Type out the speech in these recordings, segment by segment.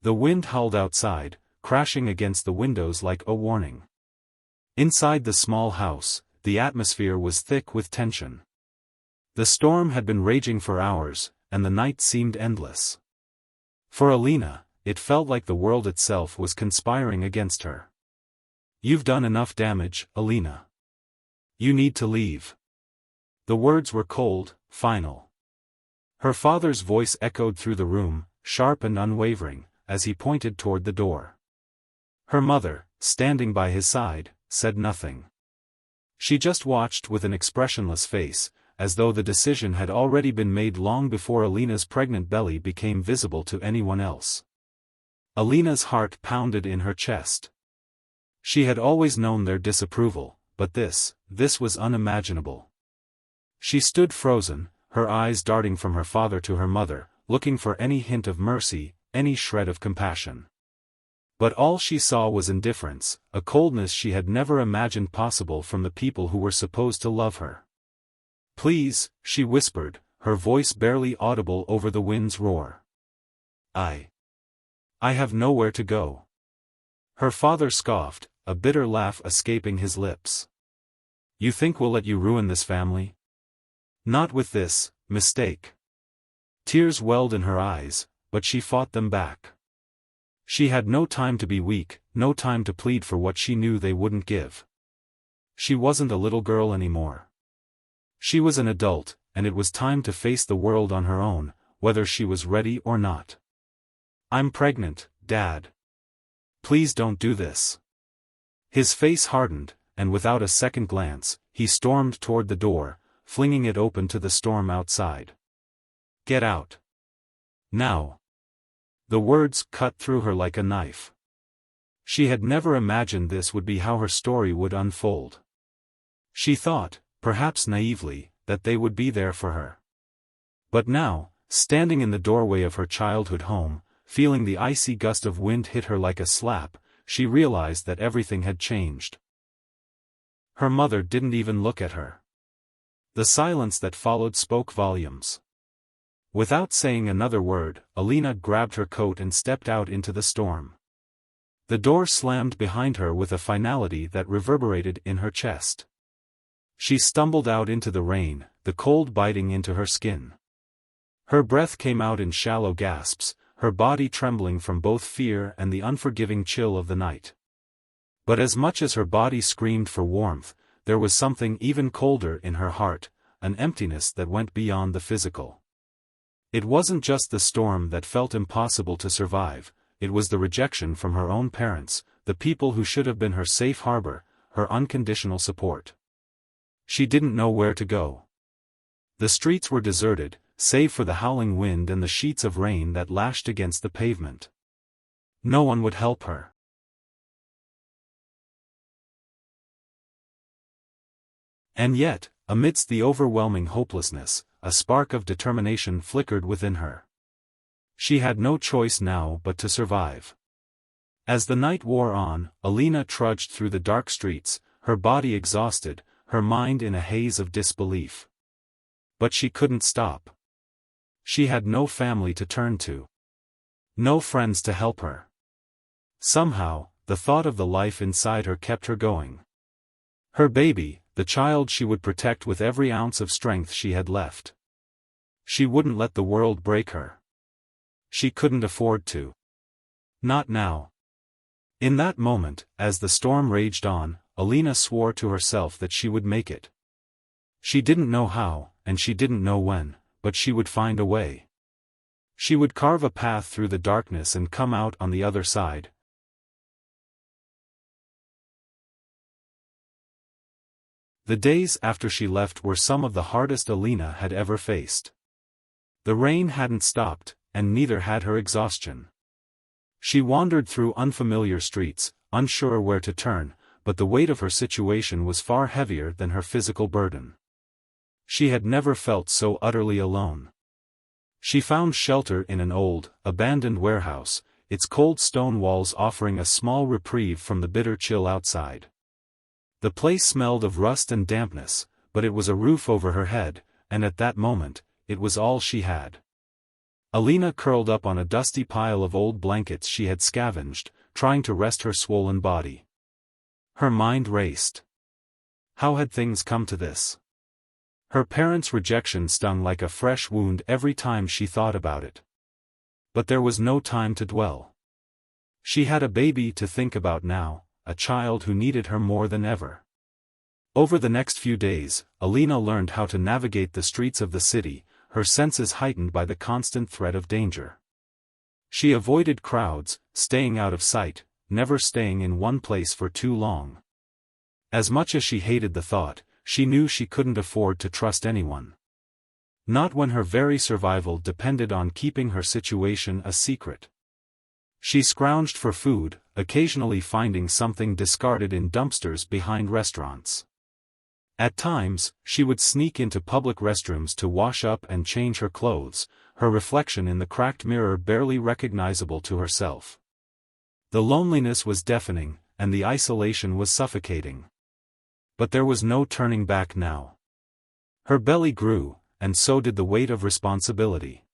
The wind howled outside, crashing against the windows like a warning. Inside the small house, the atmosphere was thick with tension. The storm had been raging for hours, and the night seemed endless. For Alina, it felt like the world itself was conspiring against her. "You've done enough damage, Alina. You need to leave." The words were cold, final. Her father's voice echoed through the room, sharp and unwavering, as he pointed toward the door. Her mother, standing by his side, said nothing. She just watched with an expressionless face, as though the decision had already been made long before Alina's pregnant belly became visible to anyone else. Alina's heart pounded in her chest. She had always known their disapproval, but this was unimaginable. She stood frozen, her eyes darting from her father to her mother, looking for any hint of mercy, any shred of compassion. But all she saw was indifference, a coldness she had never imagined possible from the people who were supposed to love her. "Please," she whispered, her voice barely audible over the wind's roar. I have nowhere to go." Her father scoffed, a bitter laugh escaping his lips. "You think we'll let you ruin this family? Not with this mistake." Tears welled in her eyes, but she fought them back. She had no time to be weak, no time to plead for what she knew they wouldn't give. She wasn't a little girl anymore. She was an adult, and it was time to face the world on her own, whether she was ready or not. "I'm pregnant, Dad. Please don't do this." His face hardened, and without a second glance, he stormed toward the door, flinging it open to the storm outside. "Get out. Now." The words cut through her like a knife. She had never imagined this would be how her story would unfold. She thought, perhaps naively, that they would be there for her. But now, standing in the doorway of her childhood home, feeling the icy gust of wind hit her like a slap, she realized that everything had changed. Her mother didn't even look at her. The silence that followed spoke volumes. Without saying another word, Alina grabbed her coat and stepped out into the storm. The door slammed behind her with a finality that reverberated in her chest. She stumbled out into the rain, the cold biting into her skin. Her breath came out in shallow gasps, her body trembling from both fear and the unforgiving chill of the night. But as much as her body screamed for warmth, there was something even colder in her heart, an emptiness that went beyond the physical. It wasn't just the storm that felt impossible to survive, it was the rejection from her own parents, the people who should have been her safe harbor, her unconditional support. She didn't know where to go. The streets were deserted, save for the howling wind and the sheets of rain that lashed against the pavement. No one would help her. And yet, amidst the overwhelming hopelessness, a spark of determination flickered within her. She had no choice now but to survive. As the night wore on, Alina trudged through the dark streets, her body exhausted, her mind in a haze of disbelief. But she couldn't stop. She had no family to turn to. No friends to help her. Somehow, the thought of the life inside her kept her going. Her baby, the child she would protect with every ounce of strength she had left. She wouldn't let the world break her. She couldn't afford to. Not now. In that moment, as the storm raged on, Alina swore to herself that she would make it. She didn't know how, and she didn't know when, but she would find a way. She would carve a path through the darkness and come out on the other side. The days after she left were some of the hardest Alina had ever faced. The rain hadn't stopped, and neither had her exhaustion. She wandered through unfamiliar streets, unsure where to turn, but the weight of her situation was far heavier than her physical burden. She had never felt so utterly alone. She found shelter in an old, abandoned warehouse, its cold stone walls offering a small reprieve from the bitter chill outside. The place smelled of rust and dampness, but it was a roof over her head, and at that moment, it was all she had. Alina curled up on a dusty pile of old blankets she had scavenged, trying to rest her swollen body. Her mind raced. How had things come to this? Her parents' rejection stung like a fresh wound every time she thought about it. But there was no time to dwell. She had a baby to think about now, a child who needed her more than ever. Over the next few days, Alina learned how to navigate the streets of the city, her senses heightened by the constant threat of danger. She avoided crowds, staying out of sight, never staying in one place for too long. As much as she hated the thought, she knew she couldn't afford to trust anyone. Not when her very survival depended on keeping her situation a secret. She scrounged for food, occasionally finding something discarded in dumpsters behind restaurants. At times, she would sneak into public restrooms to wash up and change her clothes, her reflection in the cracked mirror barely recognizable to herself. The loneliness was deafening, and the isolation was suffocating. But there was no turning back now. Her belly grew, and so did the weight of responsibility.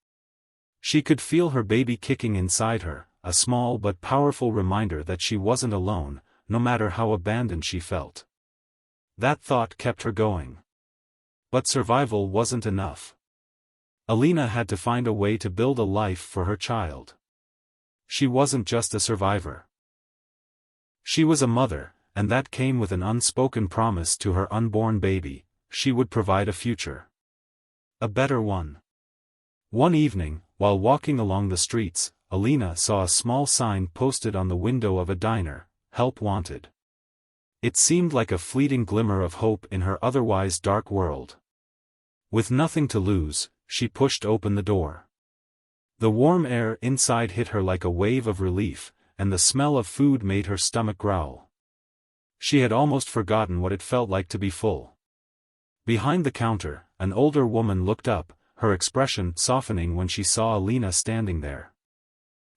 She could feel her baby kicking inside her, a small but powerful reminder that she wasn't alone, no matter how abandoned she felt. That thought kept her going. But survival wasn't enough. Alina had to find a way to build a life for her child. She wasn't just a survivor. She was a mother, and that came with an unspoken promise to her unborn baby: she would provide a future. A better one. One evening, while walking along the streets, Alina saw a small sign posted on the window of a diner: "Help Wanted." It seemed like a fleeting glimmer of hope in her otherwise dark world. With nothing to lose, she pushed open the door. The warm air inside hit her like a wave of relief, and the smell of food made her stomach growl. She had almost forgotten what it felt like to be full. Behind the counter, an older woman looked up, her expression softening when she saw Alina standing there.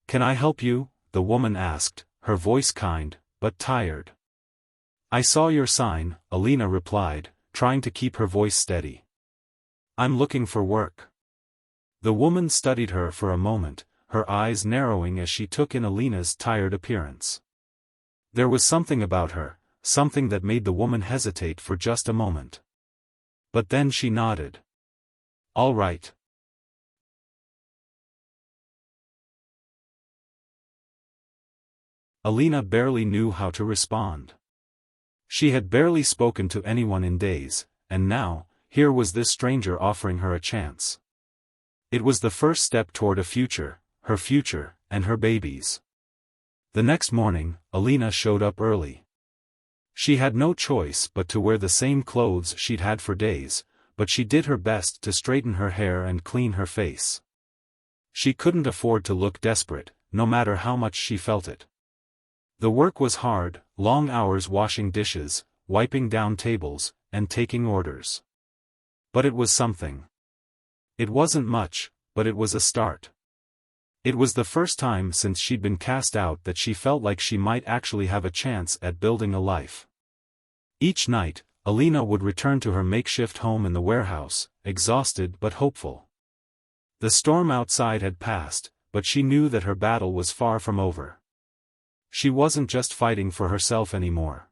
"Can I help you?" the woman asked, her voice kind, but tired. "I saw your sign," Alina replied, trying to keep her voice steady. "I'm looking for work." The woman studied her for a moment, her eyes narrowing as she took in Alina's tired appearance. There was something about her, something that made the woman hesitate for just a moment. But then she nodded. "All right." Alina barely knew how to respond. She had barely spoken to anyone in days, and now, here was this stranger offering her a chance. It was the first step toward a future, her future, and her baby's. The next morning, Alina showed up early. She had no choice but to wear the same clothes she'd had for days, but she did her best to straighten her hair and clean her face. She couldn't afford to look desperate, no matter how much she felt it. The work was hard, long hours washing dishes, wiping down tables, and taking orders. But it was something. It wasn't much, but it was a start. It was the first time since she'd been cast out that she felt like she might actually have a chance at building a life. Each night, Alina would return to her makeshift home in the warehouse, exhausted but hopeful. The storm outside had passed, but she knew that her battle was far from over. She wasn't just fighting for herself anymore.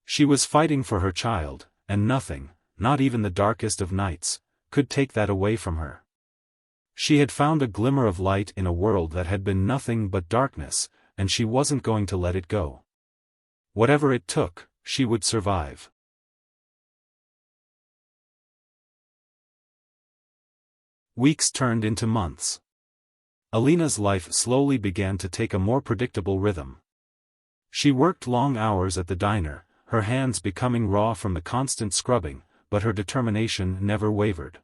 She was fighting for her child, and nothing, not even the darkest of nights, could take that away from her. She had found a glimmer of light in a world that had been nothing but darkness, and she wasn't going to let it go. Whatever it took, she would survive. Weeks turned into months. Alina's life slowly began to take a more predictable rhythm. She worked long hours at the diner, her hands becoming raw from the constant scrubbing, but her determination never wavered.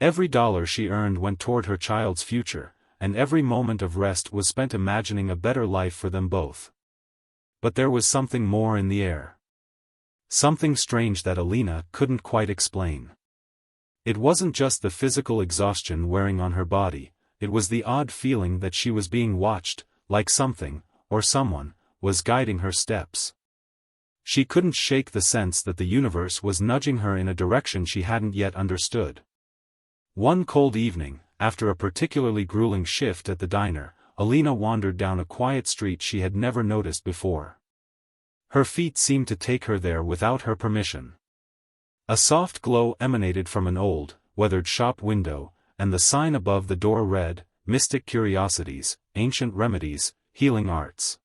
Every dollar she earned went toward her child's future, and every moment of rest was spent imagining a better life for them both. But there was something more in the air. Something strange that Alina couldn't quite explain. It wasn't just the physical exhaustion wearing on her body, it was the odd feeling that she was being watched, like something, or someone, was guiding her steps. She couldn't shake the sense that the universe was nudging her in a direction she hadn't yet understood. One cold evening, after a particularly grueling shift at the diner, Alina wandered down a quiet street she had never noticed before. Her feet seemed to take her there without her permission. A soft glow emanated from an old, weathered shop window, and the sign above the door read, "Mystic Curiosities, Ancient Remedies, Healing Arts."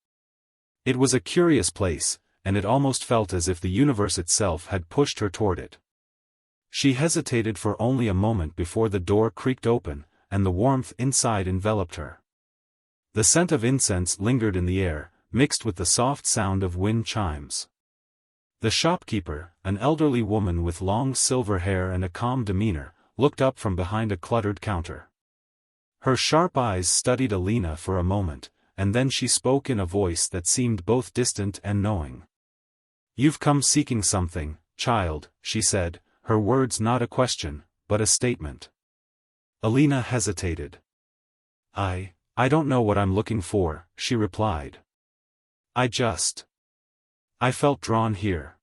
It was a curious place, and it almost felt as if the universe itself had pushed her toward it. She hesitated for only a moment before the door creaked open, and the warmth inside enveloped her. The scent of incense lingered in the air, mixed with the soft sound of wind chimes. The shopkeeper, an elderly woman with long silver hair and a calm demeanor, looked up from behind a cluttered counter. Her sharp eyes studied Alina for a moment, and then she spoke in a voice that seemed both distant and knowing. "You've come seeking something, child," she said, her words not a question, but a statement. Alina hesitated. I don't know what I'm looking for," she replied. I felt drawn here."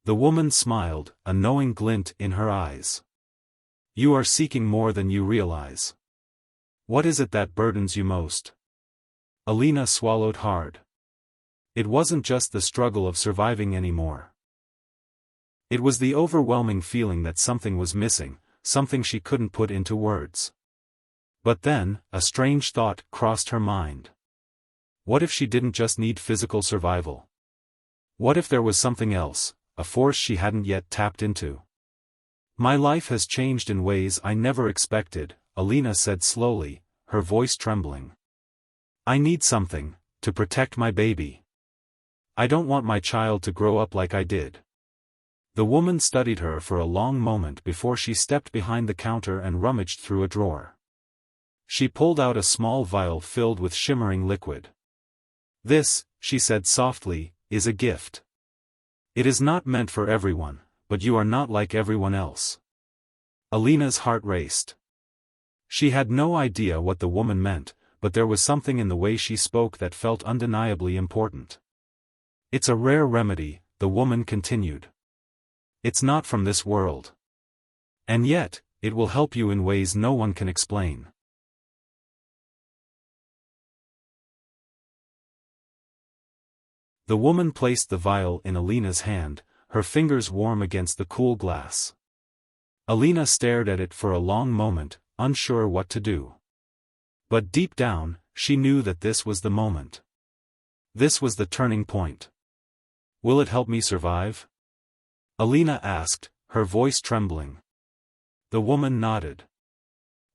The woman smiled, a knowing glint in her eyes. "You are seeking more than you realize. What is it that burdens you most?" Alina swallowed hard. It wasn't just the struggle of surviving anymore. It was the overwhelming feeling that something was missing, something she couldn't put into words. But then, a strange thought crossed her mind. What if she didn't just need physical survival? What if there was something else, a force she hadn't yet tapped into? "My life has changed in ways I never expected," Alina said slowly, her voice trembling. "I need something, to protect my baby. I don't want my child to grow up like I did." The woman studied her for a long moment before she stepped behind the counter and rummaged through a drawer. She pulled out a small vial filled with shimmering liquid. "This," she said softly, "is a gift. It is not meant for everyone, but you are not like everyone else." Alina's heart raced. She had no idea what the woman meant, but there was something in the way she spoke that felt undeniably important. "It's a rare remedy," the woman continued. "It's not from this world. And yet, it will help you in ways no one can explain." The woman placed the vial in Alina's hand, her fingers warm against the cool glass. Alina stared at it for a long moment, unsure what to do. But deep down, she knew that this was the moment. This was the turning point. "Will it help me survive?" Alina asked, her voice trembling. The woman nodded.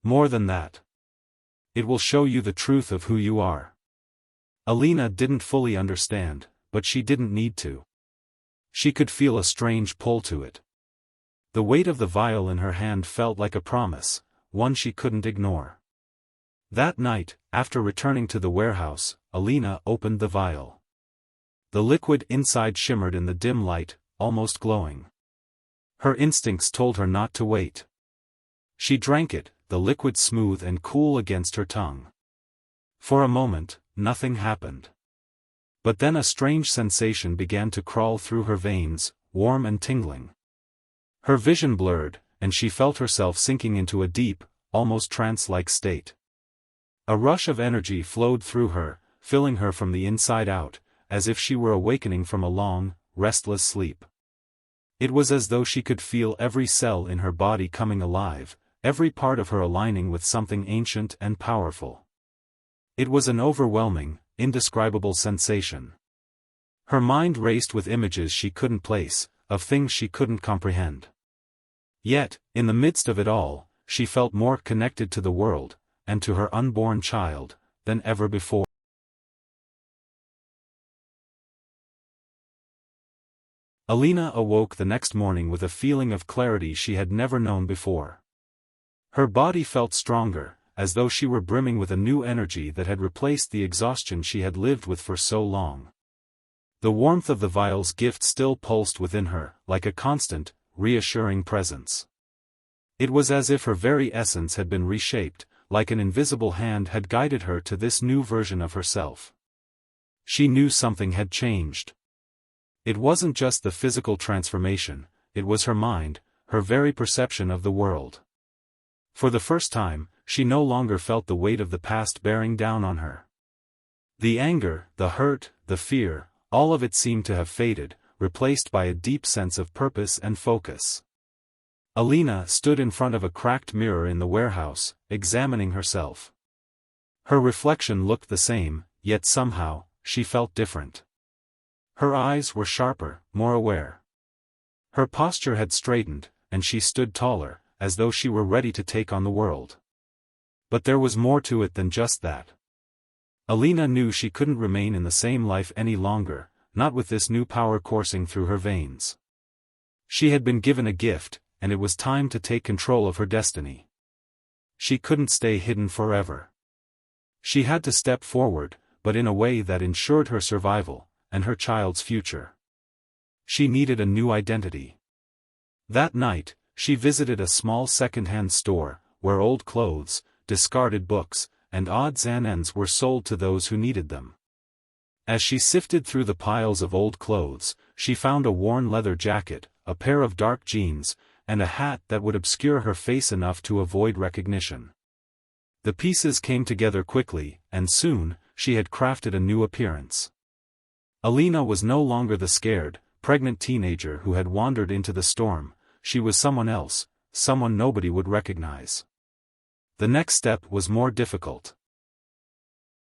"More than that. It will show you the truth of who you are." Alina didn't fully understand, but she didn't need to. She could feel a strange pull to it. The weight of the vial in her hand felt like a promise, one she couldn't ignore. That night, after returning to the warehouse, Alina opened the vial. The liquid inside shimmered in the dim light, almost glowing. Her instincts told her not to wait. She drank it, the liquid smooth and cool against her tongue. For a moment, nothing happened. But then a strange sensation began to crawl through her veins, warm and tingling. Her vision blurred, and she felt herself sinking into a deep, almost trance-like state. A rush of energy flowed through her, filling her from the inside out, as if she were awakening from a long, restless sleep. It was as though she could feel every cell in her body coming alive, every part of her aligning with something ancient and powerful. It was an overwhelming, indescribable sensation. Her mind raced with images she couldn't place, of things she couldn't comprehend. Yet, in the midst of it all, she felt more connected to the world, and to her unborn child, than ever before. Alina awoke the next morning with a feeling of clarity she had never known before. Her body felt stronger, as though she were brimming with a new energy that had replaced the exhaustion she had lived with for so long. The warmth of the vial's gift still pulsed within her, like a constant, reassuring presence. It was as if her very essence had been reshaped, like an invisible hand had guided her to this new version of herself. She knew something had changed. It wasn't just the physical transformation, it was her mind, her very perception of the world. For the first time, she no longer felt the weight of the past bearing down on her. The anger, the hurt, the fear, all of it seemed to have faded, replaced by a deep sense of purpose and focus. Alina stood in front of a cracked mirror in the warehouse, examining herself. Her reflection looked the same, yet somehow, she felt different. Her eyes were sharper, more aware. Her posture had straightened, and she stood taller, as though she were ready to take on the world. But there was more to it than just that. Alina knew she couldn't remain in the same life any longer, not with this new power coursing through her veins. She had been given a gift, and it was time to take control of her destiny. She couldn't stay hidden forever. She had to step forward, but in a way that ensured her survival, and her child's future. She needed a new identity. That night, she visited a small second-hand store, where old clothes, discarded books, and odds and ends were sold to those who needed them. As she sifted through the piles of old clothes, she found a worn leather jacket, a pair of dark jeans, and a hat that would obscure her face enough to avoid recognition. The pieces came together quickly, and soon, she had crafted a new appearance. Alina was no longer the scared, pregnant teenager who had wandered into the storm. She was someone else, someone nobody would recognize. The next step was more difficult.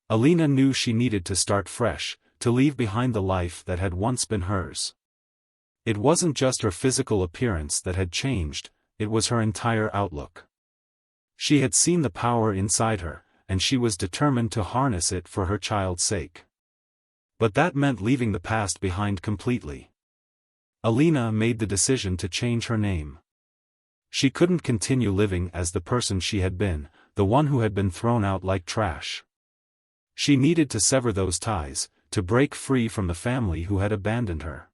Alina knew she needed to start fresh, to leave behind the life that had once been hers. It wasn't just her physical appearance that had changed, it was her entire outlook. She had seen the power inside her, and she was determined to harness it for her child's sake. But that meant leaving the past behind completely. Alina made the decision to change her name. She couldn't continue living as the person she had been, the one who had been thrown out like trash. She needed to sever those ties, to break free from the family who had abandoned her.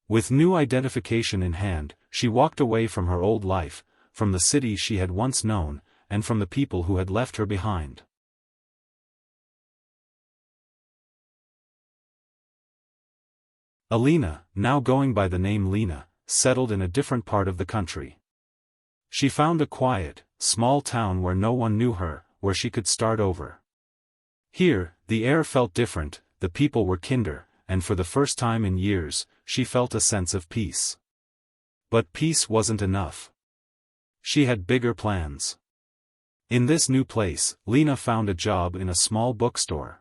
With new identification in hand, she walked away from her old life, from the city she had once known, and from the people who had left her behind. Alina, now going by the name Lena, settled in a different part of the country. She found a quiet, small town where no one knew her, where she could start over. Here, the air felt different, the people were kinder, and for the first time in years, she felt a sense of peace. But peace wasn't enough. She had bigger plans. In this new place, Lena found a job in a small bookstore.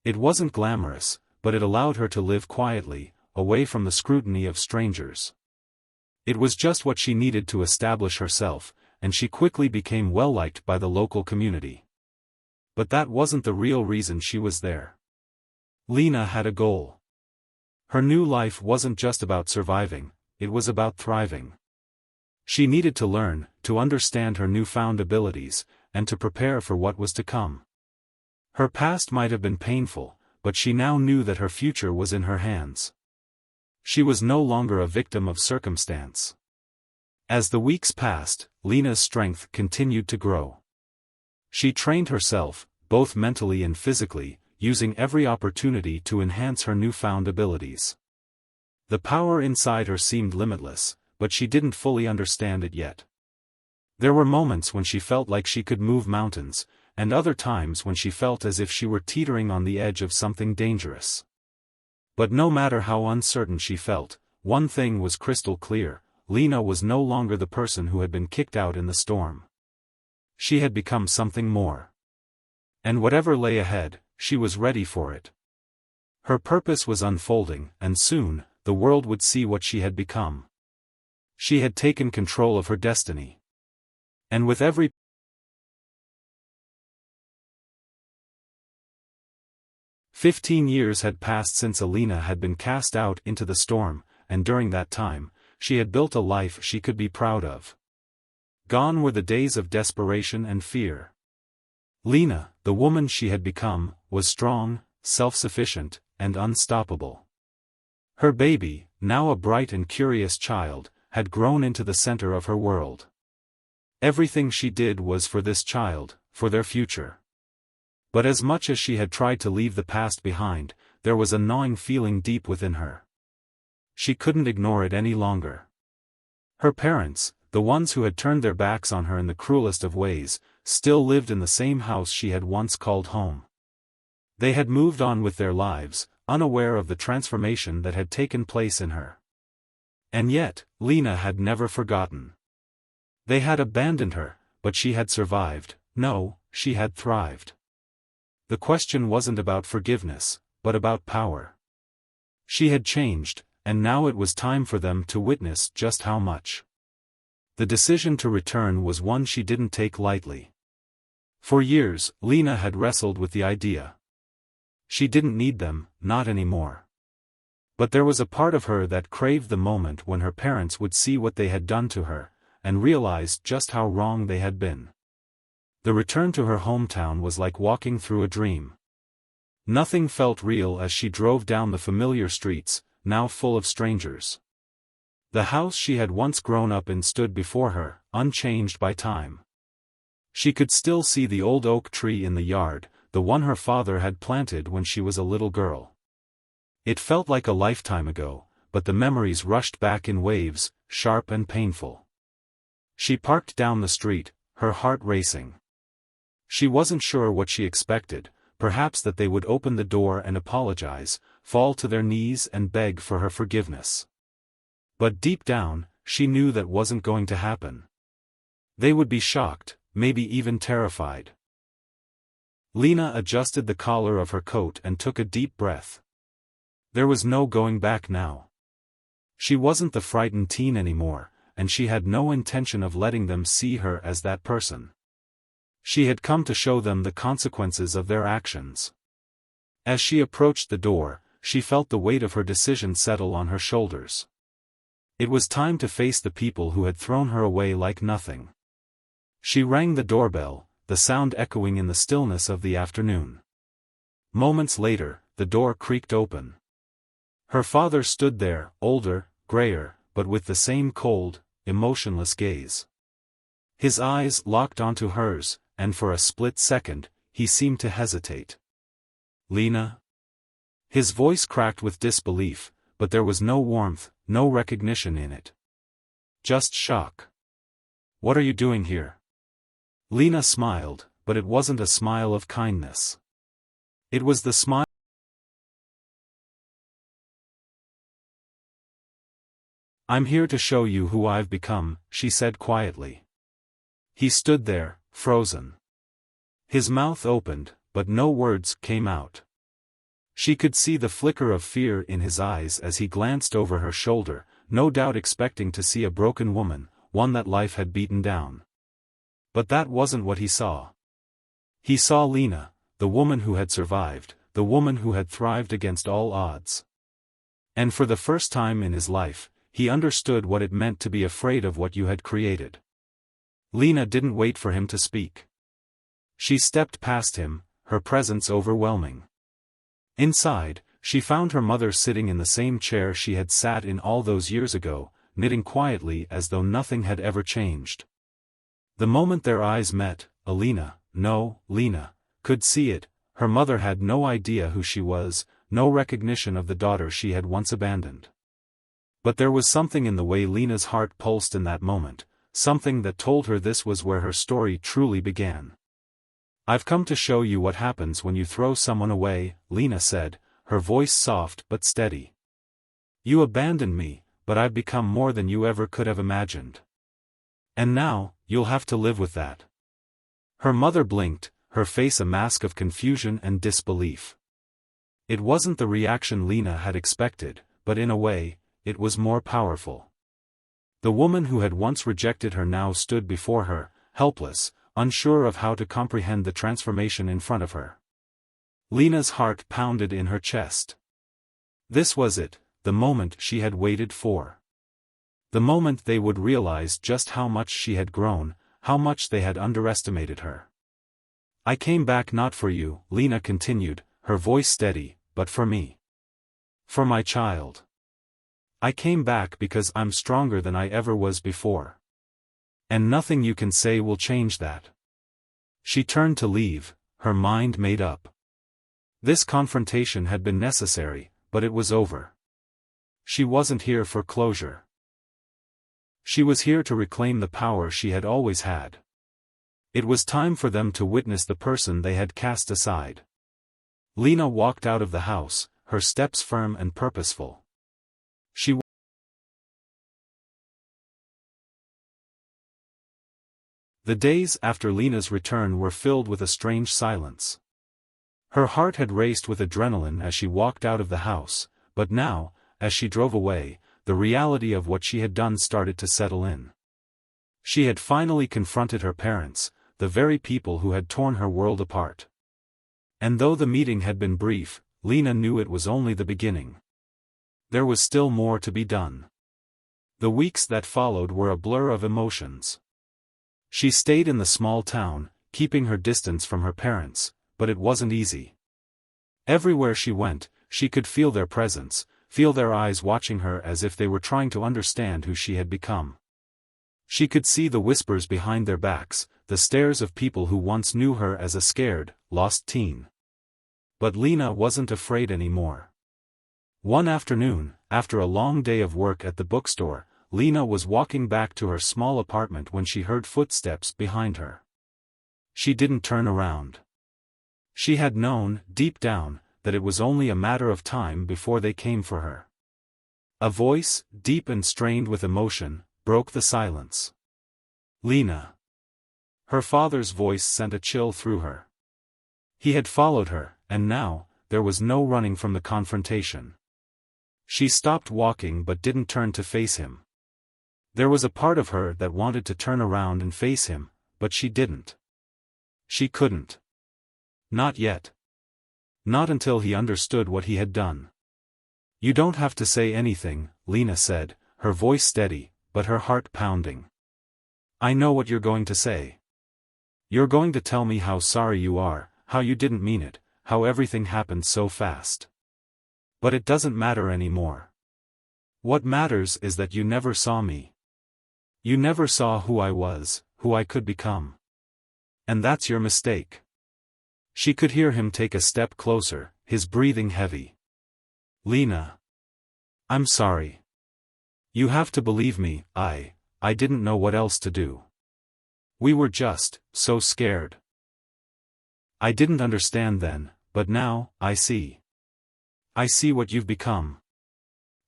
It wasn't glamorous, but it allowed her to live quietly, away from the scrutiny of strangers. It was just what she needed to establish herself, and she quickly became well-liked by the local community. But that wasn't the real reason she was there. Lena had a goal. Her new life wasn't just about surviving, it was about thriving. She needed to learn, to understand her newfound abilities, and to prepare for what was to come. Her past might have been painful, but she now knew that her future was in her hands. She was no longer a victim of circumstance. As the weeks passed, Lena's strength continued to grow. She trained herself, both mentally and physically, using every opportunity to enhance her newfound abilities. The power inside her seemed limitless, but she didn't fully understand it yet. There were moments when she felt like she could move mountains, and other times when she felt as if she were teetering on the edge of something dangerous. But no matter how uncertain she felt, one thing was crystal clear: Lena was no longer the person who had been kicked out in the storm. She had become something more. And whatever lay ahead, she was ready for it. Her purpose was unfolding, and soon, the world would see what she had become. She had taken control of her destiny. And with every 15 years had passed since Alina had been cast out into the storm, and during that time, she had built a life she could be proud of. Gone were the days of desperation and fear. Lena, the woman she had become, was strong, self-sufficient, and unstoppable. Her baby, now a bright and curious child, had grown into the center of her world. Everything she did was for this child, for their future. But as much as she had tried to leave the past behind, there was a gnawing feeling deep within her. She couldn't ignore it any longer. Her parents, the ones who had turned their backs on her in the cruelest of ways, still lived in the same house she had once called home. They had moved on with their lives, unaware of the transformation that had taken place in her. And yet, Lena had never forgotten. They had abandoned her, but she had survived. No, she had thrived. The question wasn't about forgiveness, but about power. She had changed, and now it was time for them to witness just how much. The decision to return was one she didn't take lightly. For years, Lena had wrestled with the idea. She didn't need them, not anymore. But there was a part of her that craved the moment when her parents would see what they had done to her, and realize just how wrong they had been. The return to her hometown was like walking through a dream. Nothing felt real as she drove down the familiar streets, now full of strangers. The house she had once grown up in stood before her, unchanged by time. She could still see the old oak tree in the yard, the one her father had planted when she was a little girl. It felt like a lifetime ago, but the memories rushed back in waves, sharp and painful. She parked down the street, her heart racing. She wasn't sure what she expected, perhaps that they would open the door and apologize, fall to their knees and beg for her forgiveness. But deep down, she knew that wasn't going to happen. They would be shocked, maybe even terrified. Lena adjusted the collar of her coat and took a deep breath. There was no going back now. She wasn't the frightened teen anymore, and she had no intention of letting them see her as that person. She had come to show them the consequences of their actions. As she approached the door, she felt the weight of her decision settle on her shoulders. It was time to face the people who had thrown her away like nothing. She rang the doorbell, the sound echoing in the stillness of the afternoon. Moments later, the door creaked open. Her father stood there, older, grayer, but with the same cold, emotionless gaze. His eyes locked onto hers, and for a split second, he seemed to hesitate. "Lena?" His voice cracked with disbelief, but there was no warmth, no recognition in it. Just shock. "What are you doing here?" Lena smiled, but it wasn't a smile of kindness. It was the smile. "I'm here to show you who I've become," she said quietly. He stood there, frozen. His mouth opened, but no words came out. She could see the flicker of fear in his eyes as he glanced over her shoulder, no doubt expecting to see a broken woman, one that life had beaten down. But that wasn't what he saw. He saw Lena, the woman who had survived, the woman who had thrived against all odds. And for the first time in his life, he understood what it meant to be afraid of what you had created. Lena didn't wait for him to speak. She stepped past him, her presence overwhelming. Inside, she found her mother sitting in the same chair she had sat in all those years ago, knitting quietly as though nothing had ever changed. The moment their eyes met, Lena could see it. Her mother had no idea who she was, no recognition of the daughter she had once abandoned. But there was something in the way Lena's heart pulsed in that moment, something that told her this was where her story truly began. "I've come to show you what happens when you throw someone away," Lena said, her voice soft but steady. "You abandoned me, but I've become more than you ever could have imagined. And now, you'll have to live with that." Her mother blinked, her face a mask of confusion and disbelief. It wasn't the reaction Lena had expected, but in a way, it was more powerful. The woman who had once rejected her now stood before her, helpless, unsure of how to comprehend the transformation in front of her. Lena's heart pounded in her chest. This was it, the moment she had waited for. The moment they would realize just how much she had grown, how much they had underestimated her. "I came back not for you," Lena continued, her voice steady, "but for me. For my child. I came back because I'm stronger than I ever was before. And nothing you can say will change that." She turned to leave, her mind made up. This confrontation had been necessary, but it was over. She wasn't here for closure. She was here to reclaim the power she had always had. It was time for them to witness the person they had cast aside. Lena walked out of the house, her steps firm and purposeful. The days after Lena's return were filled with a strange silence. Her heart had raced with adrenaline as she walked out of the house, but now, as she drove away, the reality of what she had done started to settle in. She had finally confronted her parents, the very people who had torn her world apart. And though the meeting had been brief, Lena knew it was only the beginning. There was still more to be done. The weeks that followed were a blur of emotions. She stayed in the small town, keeping her distance from her parents, but it wasn't easy. Everywhere she went, she could feel their presence, feel their eyes watching her as if they were trying to understand who she had become. She could see the whispers behind their backs, the stares of people who once knew her as a scared, lost teen. But Lena wasn't afraid anymore. One afternoon, after a long day of work at the bookstore, Lena was walking back to her small apartment when she heard footsteps behind her. She didn't turn around. She had known, deep down, that it was only a matter of time before they came for her. A voice, deep and strained with emotion, broke the silence. Lena. Her father's voice sent a chill through her. He had followed her, and now, there was no running from the confrontation. She stopped walking but didn't turn to face him. There was a part of her that wanted to turn around and face him, but she didn't. She couldn't. Not yet. Not until he understood what he had done. You don't have to say anything, Lena said, her voice steady, but her heart pounding. I know what you're going to say. You're going to tell me how sorry you are, how you didn't mean it, how everything happened so fast. But it doesn't matter anymore. What matters is that you never saw me. You never saw who I was, who I could become. And that's your mistake. She could hear him take a step closer, his breathing heavy. Lena. I'm sorry. You have to believe me, I didn't know what else to do. We were just, so scared. I didn't understand then, but now, I see. I see what you've become.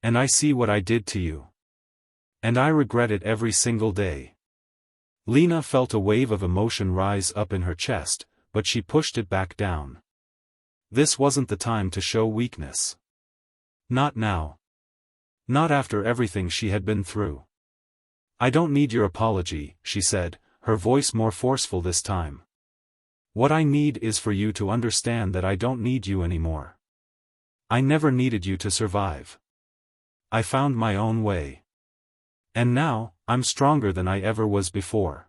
And I see what I did to you. And I regret it every single day. Lena felt a wave of emotion rise up in her chest, but she pushed it back down. This wasn't the time to show weakness. Not now. Not after everything she had been through. I don't need your apology, she said, her voice more forceful this time. What I need is for you to understand that I don't need you anymore. I never needed you to survive. I found my own way. And now, I'm stronger than I ever was before.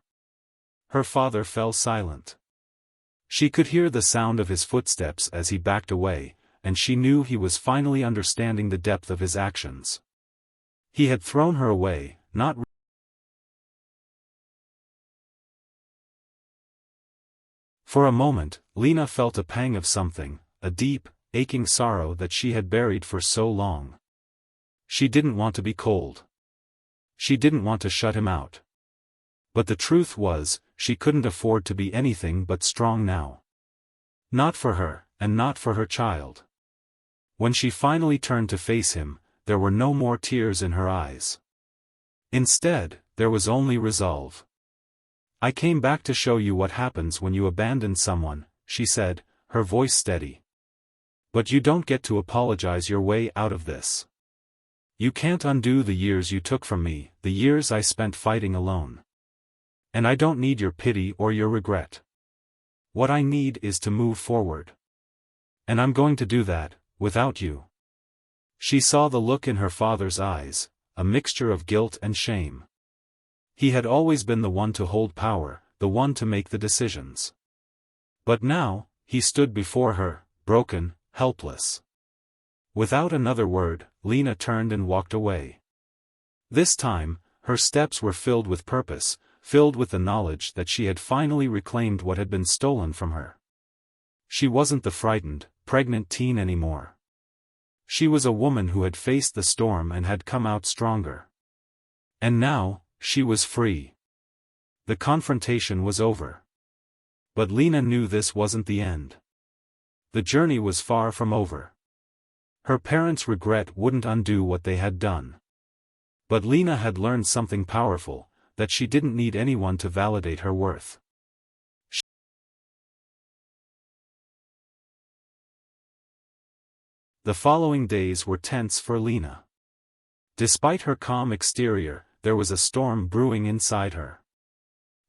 Her father fell silent. She could hear the sound of his footsteps as he backed away, and she knew he was finally understanding the depth of his actions. He had thrown her away, not. For a moment, Lena felt a pang of something, a deep, aching sorrow that she had buried for so long. She didn't want to be cold. She didn't want to shut him out. But the truth was, she couldn't afford to be anything but strong now. Not for her, and not for her child. When she finally turned to face him, there were no more tears in her eyes. Instead, there was only resolve. I came back to show you what happens when you abandon someone, she said, her voice steady. But you don't get to apologize your way out of this. You can't undo the years you took from me, the years I spent fighting alone. And I don't need your pity or your regret. What I need is to move forward. And I'm going to do that, without you. She saw the look in her father's eyes, a mixture of guilt and shame. He had always been the one to hold power, the one to make the decisions. But now, he stood before her, broken, helpless. Without another word, Lena turned and walked away. This time, her steps were filled with purpose, filled with the knowledge that she had finally reclaimed what had been stolen from her. She wasn't the frightened, pregnant teen anymore. She was a woman who had faced the storm and had come out stronger. And now, she was free. The confrontation was over. But Lena knew this wasn't the end. The journey was far from over. Her parents' regret wouldn't undo what they had done. But Lena had learned something powerful, that she didn't need anyone to validate her worth. The following days were tense for Lena. Despite her calm exterior, there was a storm brewing inside her.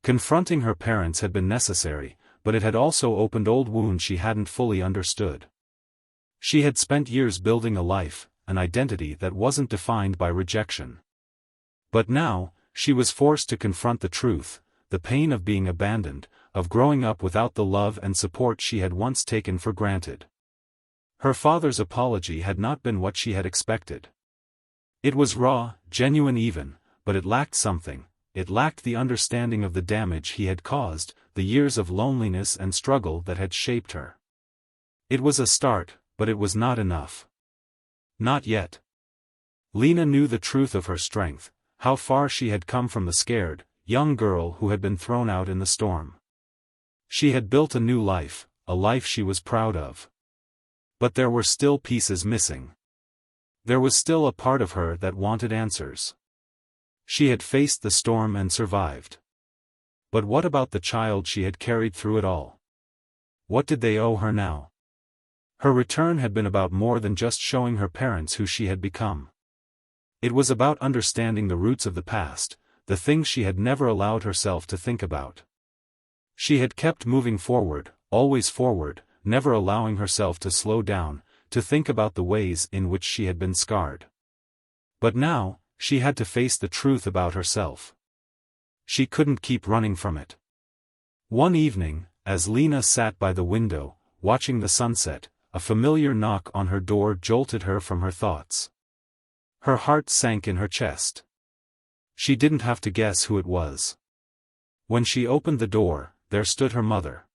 Confronting her parents had been necessary, but it had also opened old wounds she hadn't fully understood. She had spent years building a life, an identity that wasn't defined by rejection. But now, she was forced to confront the truth, the pain of being abandoned, of growing up without the love and support she had once taken for granted. Her father's apology had not been what she had expected. It was raw, genuine even, but it lacked something. It lacked the understanding of the damage he had caused, the years of loneliness and struggle that had shaped her. It was a start, but it was not enough. Not yet. Lena knew the truth of her strength, how far she had come from the scared, young girl who had been thrown out in the storm. She had built a new life, a life she was proud of. But there were still pieces missing. There was still a part of her that wanted answers. She had faced the storm and survived. But what about the child she had carried through it all? What did they owe her now? Her return had been about more than just showing her parents who she had become. It was about understanding the roots of the past, the things she had never allowed herself to think about. She had kept moving forward, always forward, never allowing herself to slow down, to think about the ways in which she had been scarred. But now, she had to face the truth about herself. She couldn't keep running from it. One evening, as Lena sat by the window, watching the sunset, a familiar knock on her door jolted her from her thoughts. Her heart sank in her chest. She didn't have to guess who it was. When she opened the door, there stood her mother.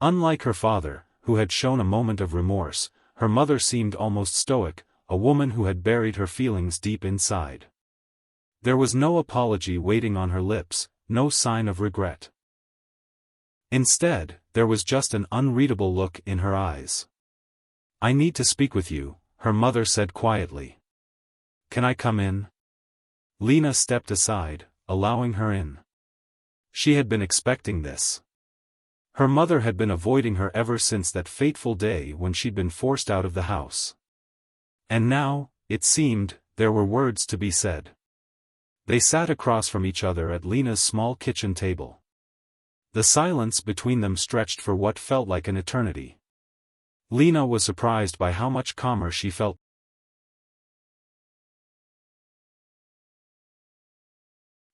Unlike her father, who had shown a moment of remorse, her mother seemed almost stoic, a woman who had buried her feelings deep inside. There was no apology waiting on her lips, no sign of regret. Instead, there was just an unreadable look in her eyes. "I need to speak with you," her mother said quietly. "Can I come in?" Lena stepped aside, allowing her in. She had been expecting this. Her mother had been avoiding her ever since that fateful day when she'd been forced out of the house. And now, it seemed, there were words to be said. They sat across from each other at Lena's small kitchen table. The silence between them stretched for what felt like an eternity. Lena was surprised by how much calmer she felt.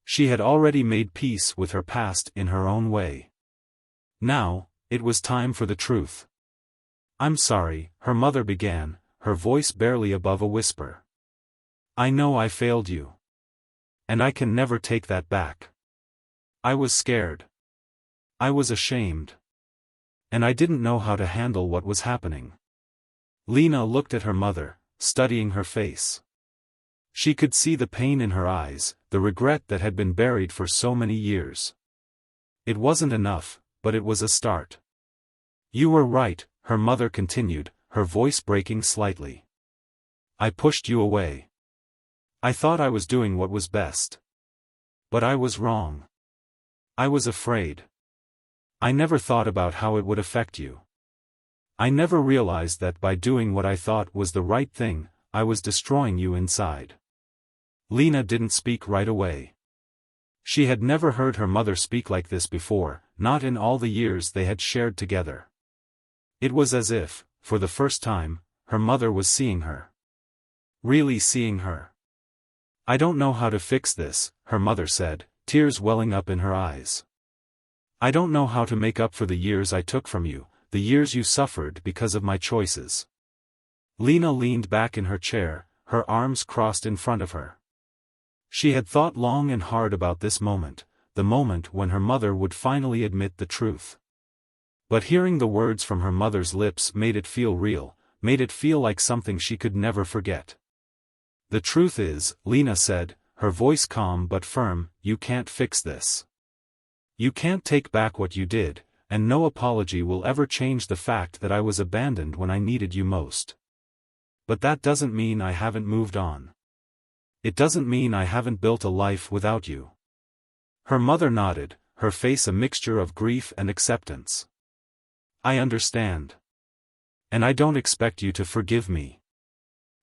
She had already made peace with her past in her own way. Now, it was time for the truth. "I'm sorry," her mother began, her voice barely above a whisper. "I know I failed you. And I can never take that back. I was scared. I was ashamed. And I didn't know how to handle what was happening." Lena looked at her mother, studying her face. She could see the pain in her eyes, the regret that had been buried for so many years. It wasn't enough, but it was a start. "You were right," her mother continued, her voice breaking slightly. "I pushed you away. I thought I was doing what was best. But I was wrong. I was afraid. I never thought about how it would affect you. I never realized that by doing what I thought was the right thing, I was destroying you inside." Lena didn't speak right away. She had never heard her mother speak like this before, not in all the years they had shared together. It was as if, for the first time, her mother was seeing her. Really seeing her. "I don't know how to fix this," her mother said, tears welling up in her eyes. "I don't know how to make up for the years I took from you, the years you suffered because of my choices." Lena leaned back in her chair, her arms crossed in front of her. She had thought long and hard about this moment, the moment when her mother would finally admit the truth. But hearing the words from her mother's lips made it feel real, made it feel like something she could never forget. "The truth is," Lena said, her voice calm but firm, "You can't fix this. You can't take back what you did, and no apology will ever change the fact that I was abandoned when I needed you most. But that doesn't mean I haven't moved on. It doesn't mean I haven't built a life without you." Her mother nodded, her face a mixture of grief and acceptance. "I understand. And I don't expect you to forgive me.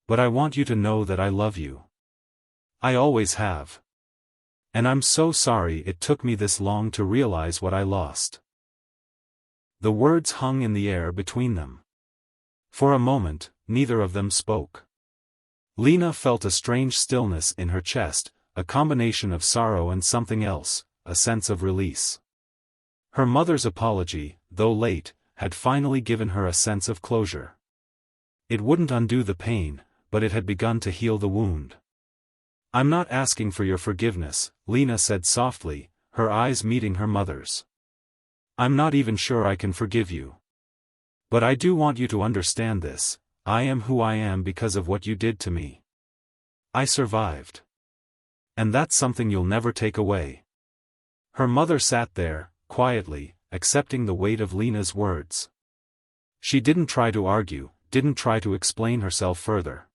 But I want you to know that I love you. I always have. And I'm so sorry it took me this long to realize what I lost." The words hung in the air between them. For a moment, neither of them spoke. Lena felt a strange stillness in her chest, a combination of sorrow and something else, a sense of release. Her mother's apology, though late, had finally given her a sense of closure. It wouldn't undo the pain, but it had begun to heal the wound. "I'm not asking for your forgiveness," Lena said softly, her eyes meeting her mother's. "I'm not even sure I can forgive you. But I do want you to understand this: I am who I am because of what you did to me. I survived. And that's something you'll never take away." Her mother sat there, quietly, accepting the weight of Lena's words. She didn't try to argue, didn't try to explain herself further.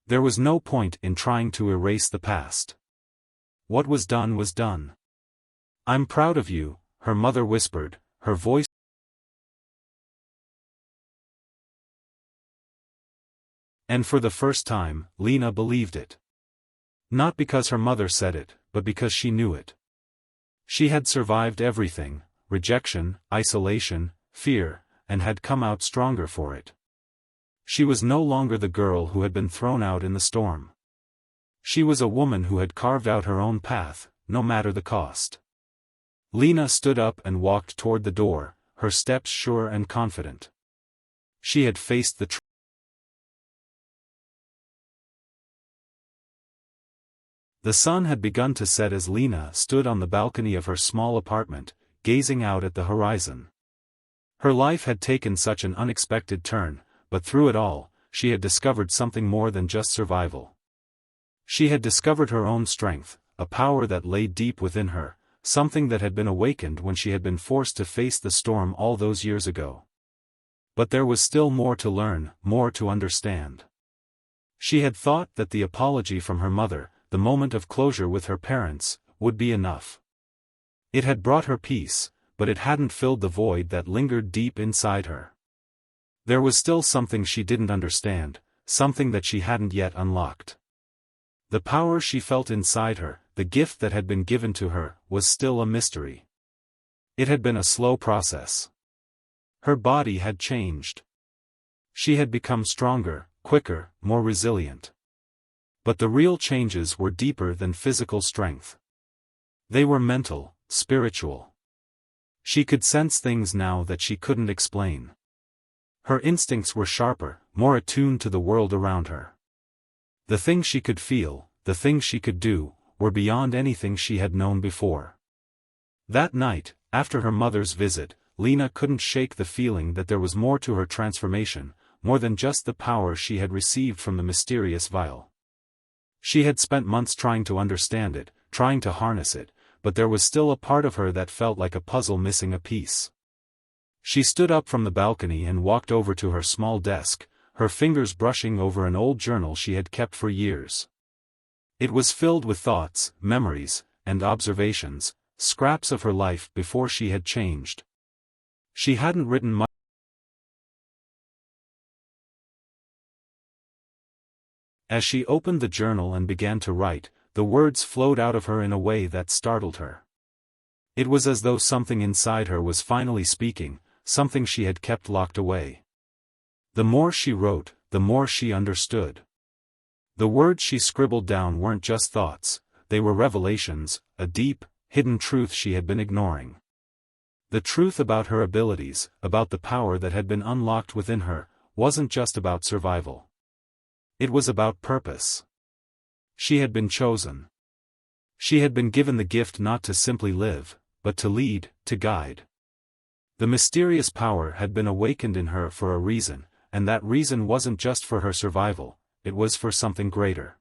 There was no point in trying to erase the past. What was done was done. "I'm proud of you," her mother whispered, her voice. And for the first time, Lena believed it. Not because her mother said it, but because she knew it. She had survived everything: rejection, isolation, fear, and had come out stronger for it. She was no longer the girl who had been thrown out in the storm. She was a woman who had carved out her own path, no matter the cost. Lena stood up and walked toward the door, her steps sure and confident. She had faced the truth. The sun had begun to set as Lena stood on the balcony of her small apartment, gazing out at the horizon. Her life had taken such an unexpected turn, but through it all, she had discovered something more than just survival. She had discovered her own strength, a power that lay deep within her, something that had been awakened when she had been forced to face the storm all those years ago. But there was still more to learn, more to understand. She had thought that the apology from her mother, the moment of closure with her parents, would be enough. It had brought her peace, but it hadn't filled the void that lingered deep inside her. There was still something she didn't understand, something that she hadn't yet unlocked. The power she felt inside her, the gift that had been given to her, was still a mystery. It had been a slow process. Her body had changed. She had become stronger, quicker, more resilient. But the real changes were deeper than physical strength. They were mental, spiritual. She could sense things now that she couldn't explain. Her instincts were sharper, more attuned to the world around her. The things she could feel, the things she could do, were beyond anything she had known before. That night, after her mother's visit, Lena couldn't shake the feeling that there was more to her transformation, more than just the power she had received from the mysterious vial. She had spent months trying to understand it, trying to harness it, but there was still a part of her that felt like a puzzle missing a piece. She stood up from the balcony and walked over to her small desk, her fingers brushing over an old journal she had kept for years. It was filled with thoughts, memories, and observations, scraps of her life before she had changed. She hadn't written much. As she opened the journal and began to write, the words flowed out of her in a way that startled her. It was as though something inside her was finally speaking, something she had kept locked away. The more she wrote, the more she understood. The words she scribbled down weren't just thoughts, they were revelations, a deep, hidden truth she had been ignoring. The truth about her abilities, about the power that had been unlocked within her, wasn't just about survival. It was about purpose. She had been chosen. She had been given the gift not to simply live, but to lead, to guide. The mysterious power had been awakened in her for a reason, and that reason wasn't just for her survival, it was for something greater.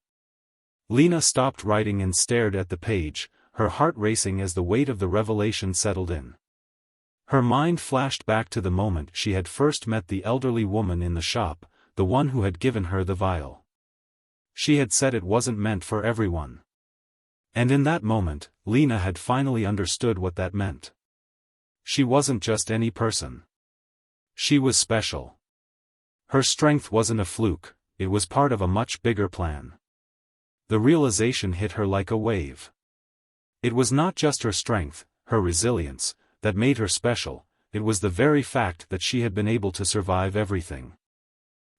Lena stopped writing and stared at the page, her heart racing as the weight of the revelation settled in. Her mind flashed back to the moment she had first met the elderly woman in the shop, the one who had given her the vial. She had said it wasn't meant for everyone. And in that moment, Lena had finally understood what that meant. She wasn't just any person. She was special. Her strength wasn't a fluke, it was part of a much bigger plan. The realization hit her like a wave. It was not just her strength, her resilience, that made her special, it was the very fact that she had been able to survive everything.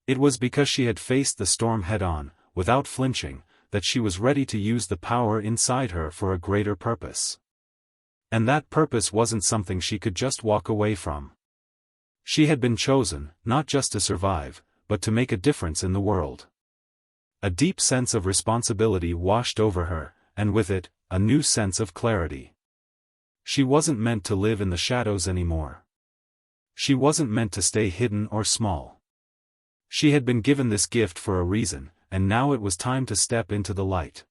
It was because she had faced the storm head-on, without flinching, that she was ready to use the power inside her for a greater purpose. And that purpose wasn't something she could just walk away from. She had been chosen, not just to survive, but to make a difference in the world. A deep sense of responsibility washed over her, and with it, a new sense of clarity. She wasn't meant to live in the shadows anymore. She wasn't meant to stay hidden or small. She had been given this gift for a reason, and now it was time to step into the light.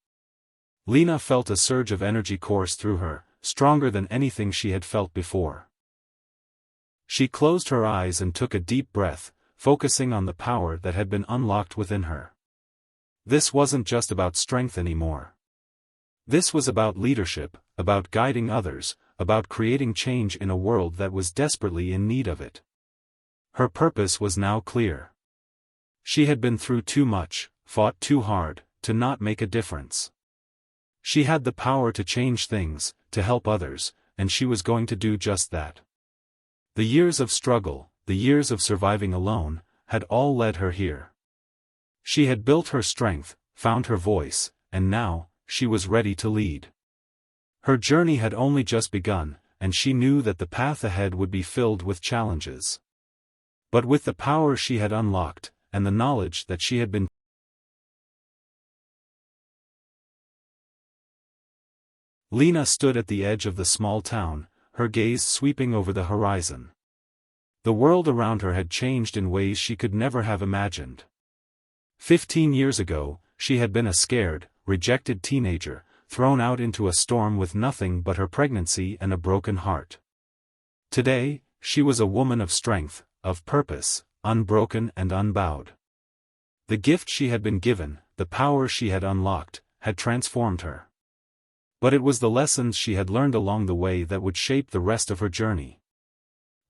Lena felt a surge of energy course through her, stronger than anything she had felt before. She closed her eyes and took a deep breath, focusing on the power that had been unlocked within her. This wasn't just about strength anymore. This was about leadership, about guiding others, about creating change in a world that was desperately in need of it. Her purpose was now clear. She had been through too much, fought too hard, to not make a difference. She had the power to change things, to help others, and she was going to do just that. The years of struggle, the years of surviving alone, had all led her here. She had built her strength, found her voice, and now, she was ready to lead. Her journey had only just begun, and she knew that the path ahead would be filled with challenges. But with the power she had unlocked, and the knowledge that she had been Lena stood at the edge of the small town, her gaze sweeping over the horizon. The world around her had changed in ways she could never have imagined. 15 years ago, she had been a scared, rejected teenager, thrown out into a storm with nothing but her pregnancy and a broken heart. Today, she was a woman of strength, of purpose, unbroken and unbowed. The gift she had been given, the power she had unlocked, had transformed her. But it was the lessons she had learned along the way that would shape the rest of her journey.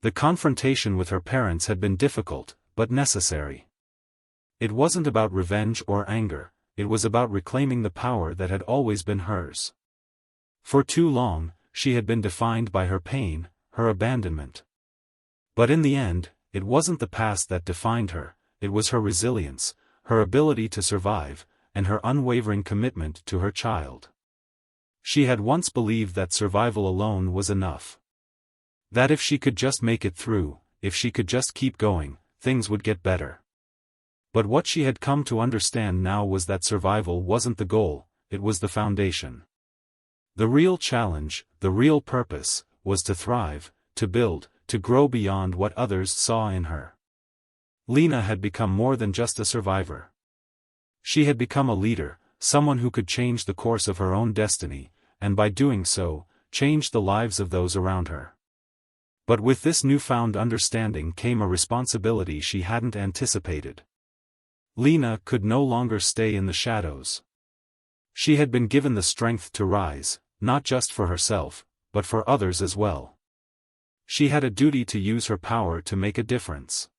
The confrontation with her parents had been difficult, but necessary. It wasn't about revenge or anger, it was about reclaiming the power that had always been hers. For too long, she had been defined by her pain, her abandonment. But in the end, it wasn't the past that defined her, it was her resilience, her ability to survive, and her unwavering commitment to her child. She had once believed that survival alone was enough. That if she could just make it through, if she could just keep going, things would get better. But what she had come to understand now was that survival wasn't the goal, it was the foundation. The real challenge, the real purpose, was to thrive, to build, to grow beyond what others saw in her. Lena had become more than just a survivor. She had become a leader, someone who could change the course of her own destiny, and by doing so, change the lives of those around her. But with this newfound understanding came a responsibility she hadn't anticipated. Lena could no longer stay in the shadows. She had been given the strength to rise, not just for herself, but for others as well. She had a duty to use her power to make a difference.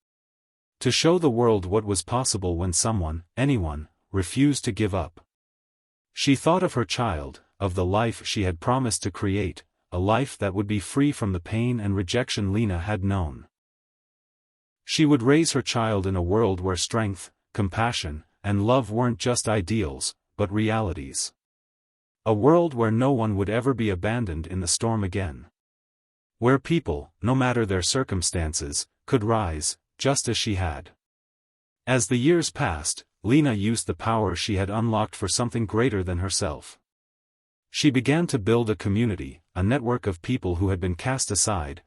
To show the world what was possible when someone, anyone, refused to give up. She thought of her child, of the life she had promised to create, a life that would be free from the pain and rejection Lena had known. She would raise her child in a world where strength, compassion, and love weren't just ideals, but realities. A world where no one would ever be abandoned in the storm again. Where people, no matter their circumstances, could rise, just as she had. As the years passed, Lena used the power she had unlocked for something greater than herself. She began to build a community, a network of people who had been cast aside.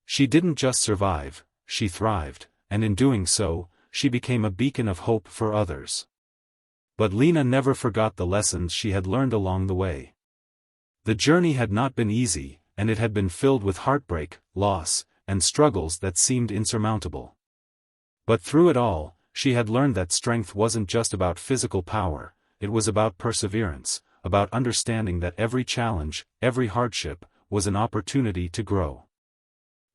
She didn't just survive, she thrived, and in doing so, she became a beacon of hope for others. But Lena never forgot the lessons she had learned along the way. The journey had not been easy, and it had been filled with heartbreak, loss, and struggles that seemed insurmountable. But through it all, she had learned that strength wasn't just about physical power, it was about perseverance, about understanding that every challenge, every hardship, was an opportunity to grow.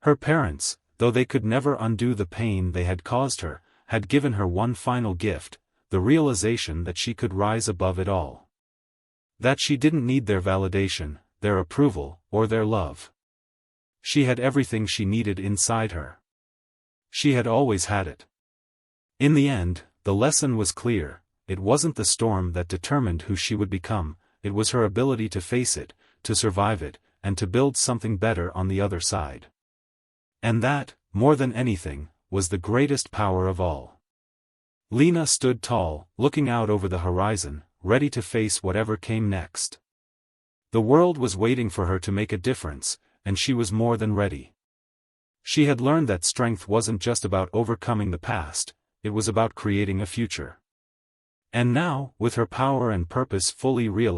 Her parents, though they could never undo the pain they had caused her, had given her one final gift, the realization that she could rise above it all. That she didn't need their validation, their approval, or their love. She had everything she needed inside her. She had always had it. In the end, the lesson was clear: it wasn't the storm that determined who she would become, it was her ability to face it, to survive it, and to build something better on the other side. And that, more than anything, was the greatest power of all. Lena stood tall, looking out over the horizon, ready to face whatever came next. The world was waiting for her to make a difference, and she was more than ready. She had learned that strength wasn't just about overcoming the past, it was about creating a future. And now, with her power and purpose fully realized,